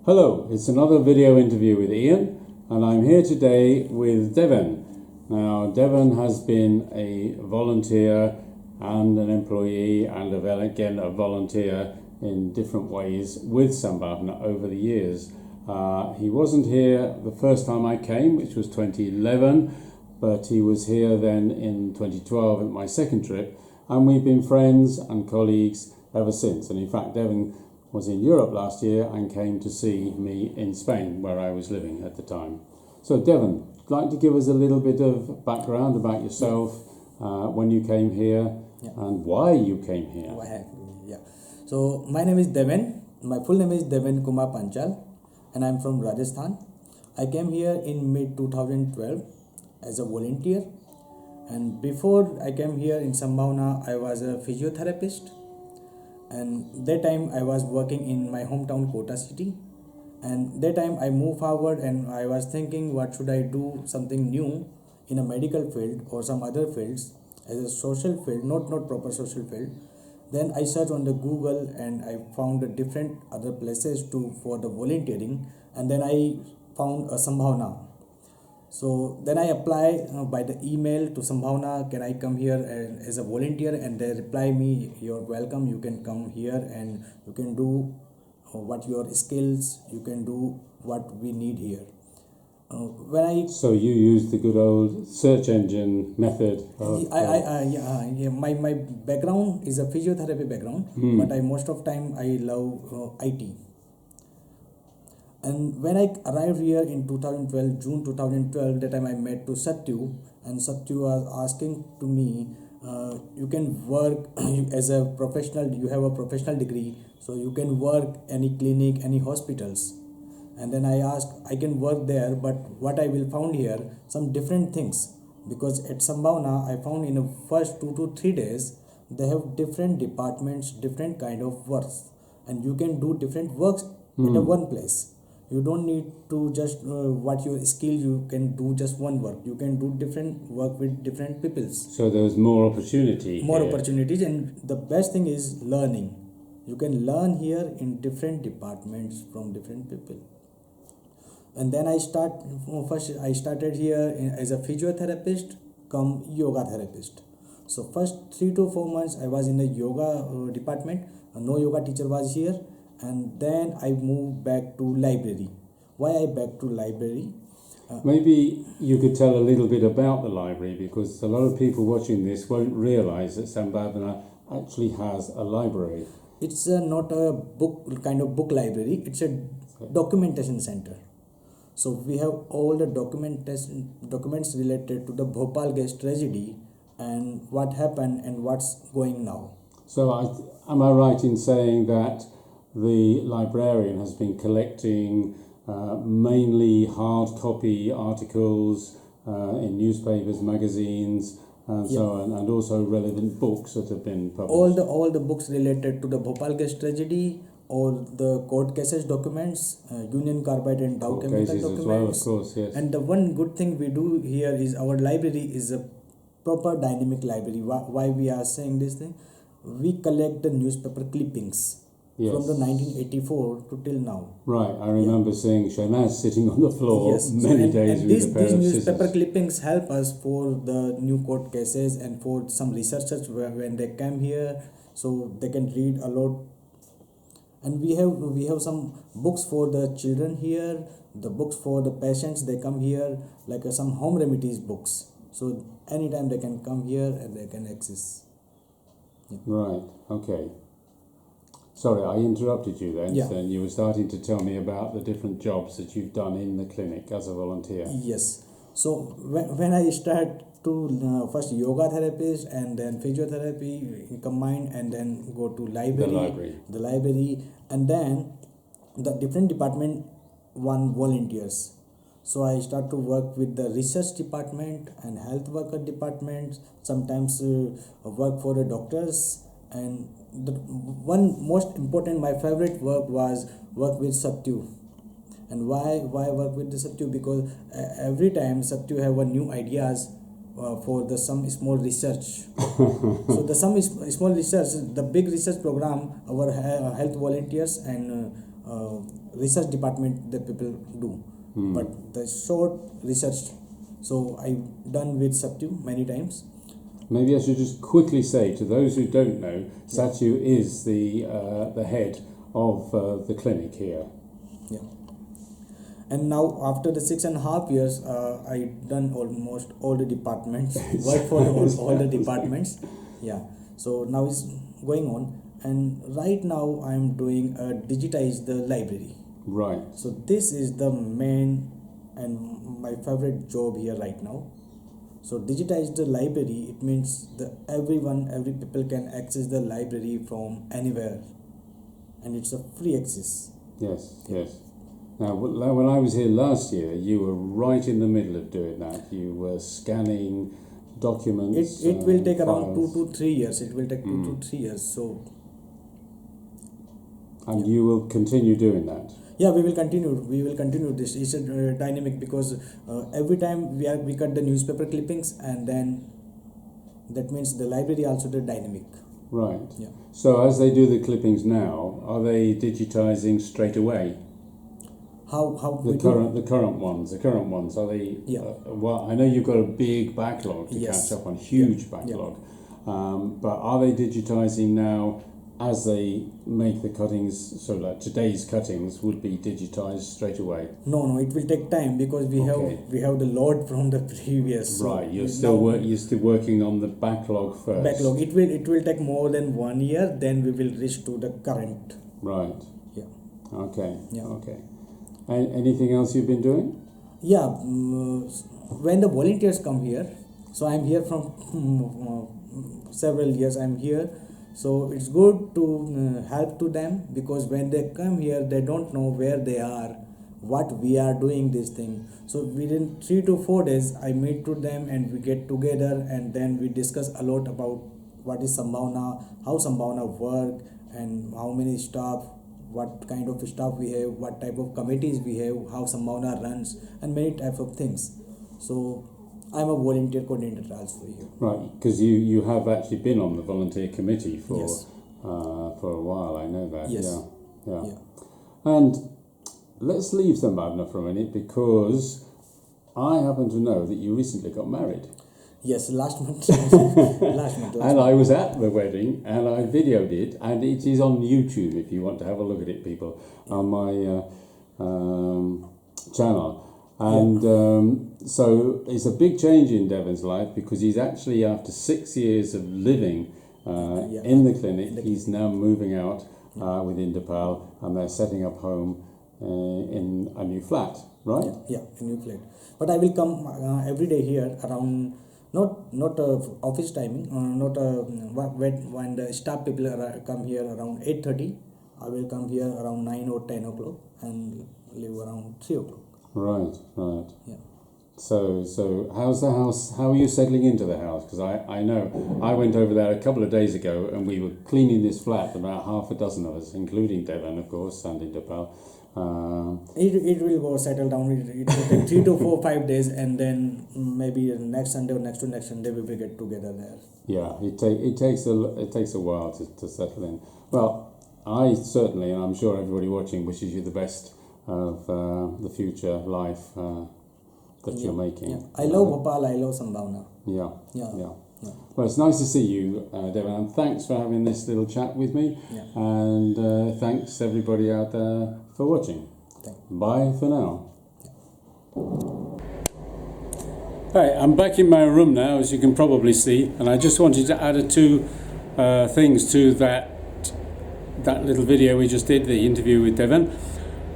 Hello, it's another video interview with Ian, and I'm here today with Devon. Now, Devon has been a volunteer and an employee and again a volunteer in different ways with Sambhavna over the years. He wasn't here the first time I came, which was 2011, but he was here then in 2012 at my second trip, and we've been friends and colleagues ever since. And in fact, Devon was in Europe last year and came to see me in Spain, where I was living at the time. So Devon, would you like to give us a little bit of background about yourself, when you came here, and why you came here? So my name is Deven. My full name is Deven Kumar Panchal, and I'm from Rajasthan. I came here in mid 2012 as a volunteer, and before I came here in Sambhavna, I was a physiotherapist. And that time I was working in my hometown Kota city, and that time I moved forward and I was thinking, what should I do something new in a medical field or some other fields as a social field, not proper social field. Then I searched on the Google and I found a different other places for the volunteering, and then I found a Sambhavna. So then I apply by the email to Sambhavna, can I come here as a volunteer? And they reply me, you're welcome, you can come here and you can do what your skills, you can do what we need here. So you use the good old search engine method? My background is a physiotherapy background, but most of time I love IT. And when I arrived here in 2012, June 2012, that time I met to Satyu, and Satyu was asking to me, you can work as a professional, you have a professional degree, so you can work any clinic, any hospitals. And then I asked, I can work there, but what I will found here, some different things. Because at Sambhavna, I found in the first 2 to 3 days, they have different departments, different kind of works. And you can do different works at a one place. You don't need to just what your skill, you can do just one work. You can do different work with different peoples. So there's more opportunity. More opportunities, and the best thing is learning. You can learn here in different departments from different people. And then I started here as a physiotherapist come yoga therapist. So first 3 to 4 months I was in the yoga department. No yoga teacher was here. And then I moved back to library. Why I back to library? Maybe you could tell a little bit about the library, because a lot of people watching this won't realise that Sambhavna actually has a library. It's not a book library. It's a documentation center. So we have all the documents related to the Bhopal gas tragedy and what happened and what's going now. So am I right in saying that the librarian has been collecting mainly hard copy articles in newspapers, magazines, and so on, and also relevant books that have been published? All the books related to the Bhopal gas tragedy, or the court cases documents, Union Carbide and Dow Chemical documents. As well, of course, yes. And the one good thing we do here is our library is a proper dynamic library. Why we are saying this thing? We collect the newspaper clippings. Yes. From the 1984 to till now. Right, I remember seeing Shahnaz sitting on the floor many days with a pair of these newspaper scissors. clippings help us for the new court cases and for some researchers when they come here, so they can read a lot. And we have some books for the children here, the books for the patients, they come here, like some home remedies books. So anytime they can come here and they can access. Right, okay. Sorry, I interrupted you then. Yeah. Then you were starting to tell me about the different jobs that you've done in the clinic as a volunteer. Yes. So when I start to first yoga therapist and then physiotherapy combined, and then go to the library, and then the different department one volunteers. So I start to work with the research department and health worker department. Sometimes work for the doctors. And the one most important, my favorite work was work with Satyu. And why work with the Satyu? Because every time Satyu have a new ideas for the some small research. So the some small research, the big research program, our health volunteers and research department that people do, but the short research. So I've done with Satyu many times. Maybe I should just quickly say to those who don't know, Satyu is the head of the clinic here. Yeah. And now after the 6.5 years, I done almost all the departments, work for all the departments. Yeah. So now it's going on, and right now I'm doing digitize the library. Right. So this is the main and my favorite job here right now. So digitize the library, it means every people can access the library from anywhere, and it's a free access. Yes, yes. Now, when I was here last year, you were right in the middle of doing that. You were scanning documents. It will take around files. 2 to 3 years. It will take 2 to 3 years. So. And you will continue doing that. Yeah, we will continue. We will continue this. It's a dynamic because every time we cut the newspaper clippings, and then that means the library also the dynamic. Right. Yeah. So as they do the clippings now, are they digitizing straight away? How the current ones are they? Yeah. Well, I know you've got a big backlog to catch up on, huge backlog. Yeah. But are they digitizing now? As they make the cuttings, so like today's cuttings would be digitized straight away. No, it will take time because we have the load from the previous. Right, you're still working on the backlog first. Backlog. It will take more than 1 year. Then we will reach to the current. Right. Yeah. Okay. Yeah. Okay. And anything else you've been doing? Yeah. When the volunteers come here, so I'm here from several years. I'm here. So it's good to help to them, because when they come here, they don't know where they are, what we are doing this thing. So within 3 to 4 days, I meet to them and we get together, and then we discuss a lot about what is Sambhavna, how Sambhavna work, and how many staff, what kind of staff we have, what type of committees we have, how Sambhavna runs, and many types of things. So I'm a volunteer coordinator also here. Right, because you have actually been on the volunteer committee for Yes. For a while. I know that. Yes. Yeah. Yeah. And let's leave Sambhavna for a minute, because I happen to know that you recently got married. Yes, last month. last month. And I was at the wedding, and I videoed it, and it is on YouTube if you want to have a look at it, people, on my channel. And so it's a big change in Devon's life, because he's actually, after 6 years of living in the clinic, he's now moving out with Indapal, and they're setting up home in a new flat, right? Yeah, a new flat. But I will come every day here around, not office timing, when the staff people come here around 8:30. I will come here around 9 or 10 o'clock and leave around 3 o'clock. Right. Yeah. So how's the house? How are you settling into the house? Because I know I went over there a couple of days ago, and we were cleaning this flat, about half a dozen of us, including Devon, of course, and Indapal. It will go settle down. It will take 3 to 4, 5 days, and then maybe next Sunday or next to next Sunday we will get together there. Yeah, it takes a while to settle in. Well, I certainly, and I'm sure everybody watching, wishes you the best of the future life that you're making. Yeah. I love Bhopal. I love Sambhavna. Yeah. Yeah. Well, it's nice to see you, Devon, and thanks for having this little chat with me. Yeah. And thanks everybody out there for watching. Bye for now. Hey, I'm back in my room now, as you can probably see, and I just wanted to add two things to that little video we just did, the interview with Devon.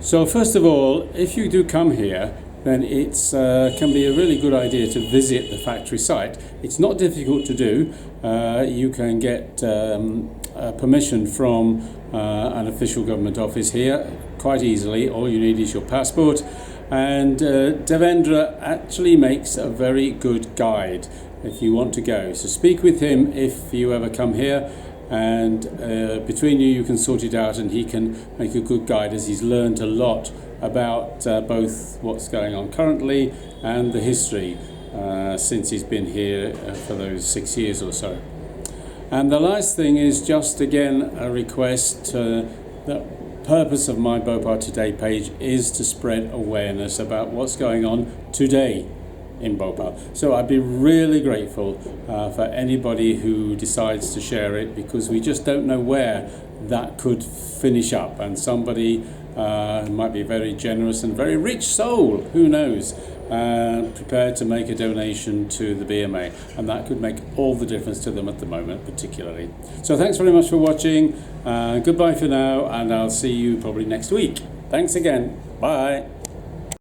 So first of all, if you do come here, then it's can be a really good idea to visit the factory site. It's not difficult to do. You can get permission from an official government office here quite easily. All you need is your passport, and Devendra actually makes a very good guide if you want to go. So speak with him if you ever come here, and between you can sort it out, and he can make a good guide, as he's learned a lot about both what's going on currently and the history since he's been here for those 6 years or so. And the last thing is just again a request that purpose of my Bhopal Today page is to spread awareness about what's going on today in Bhopal. So I'd be really grateful for anybody who decides to share it, because we just don't know where that could finish up, and somebody might be a very generous and very rich soul, who knows, prepared to make a donation to the BMA, and that could make all the difference to them at the moment particularly. So thanks very much for watching, goodbye for now, and I'll see you probably next week. Thanks again, bye.